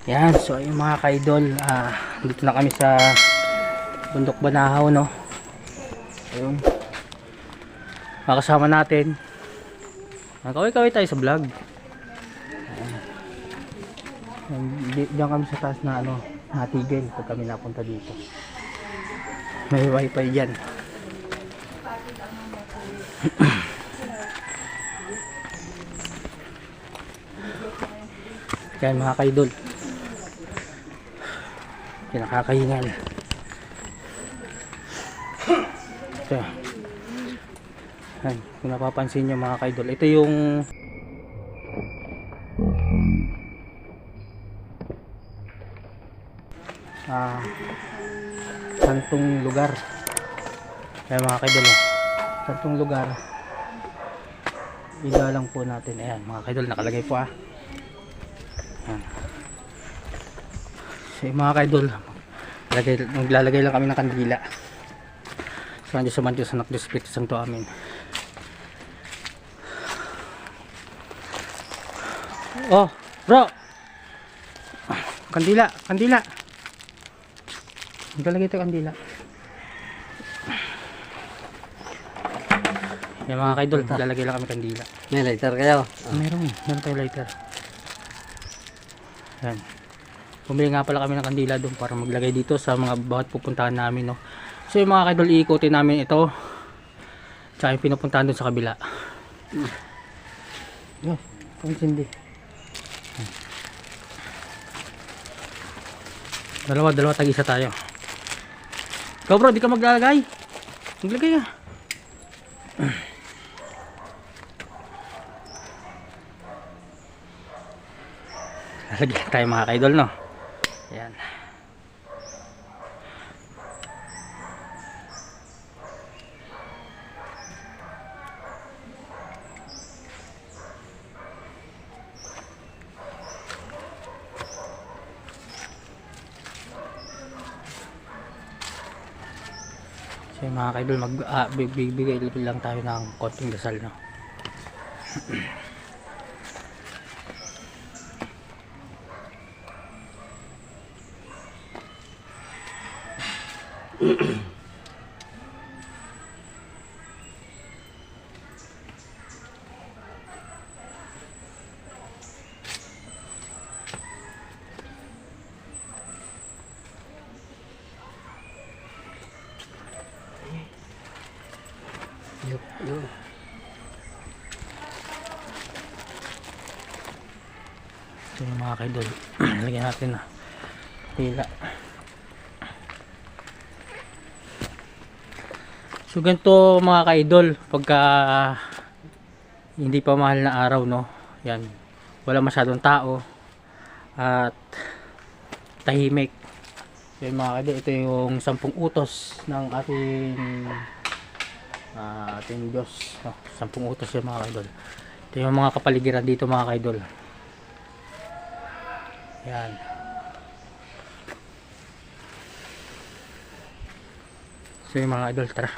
Yan, so ayun mga ka-idol, dito na kami sa Bundok Banahaw, no. Ayun. Makasama natin. Kaway-kaway tayo sa vlog. Diyan kami sa taas na ano, natigil pag kami napunta dito. May wifi dyan. Yan mga ka-idol, nakakahingal. So, yan, kung napapansin nyo mga ka-idol, ito yung santong lugar. Yan mga ka-idol, santong lugar. Igalang po natin. Ayan mga ka-idol, nakalagay po Yan. So mga ka-idol, maglalagay lang kami ng kandila. So andyan sa Diyos anak Diyos Espiritu Santo, amin. Oh bro, kandila, kandila. Maglalagay ito kandila. Yan mga ka-idol, maglalagay lang kami kandila. May lighter kayo? Meron tayo lighter. Yan. Bumili nga pala kami ng kandila doon para maglagay dito sa mga bawat pupuntahan namin, no. So yung mga ka-idol, iikutin namin ito. Tsaka yung pinupuntahan doon sa kabila. Yo, pansindi. Dalawa tag-isa tayo. Ikaw bro, di ka maglalagay. Maglagay ka. Lalagyan tayo mga ka-idol, no. Ayan. So mga ka-idol, bibigay lang tayo ng konting dasal, no. Yo. So yung mga ka-idol, lagyan natin na pila. So ganito mga ka-idol, pagka hindi pa mahal na araw, no. Yan, wala masyadong tao at tahimik. So yung mga ka-idol, ito yung 10 utos ng ating Diyos, no? 10 utos yung mga ka-idol. Ito yung mga kapaligiran dito mga ka-idol. Yan. So yung mga idol, tara.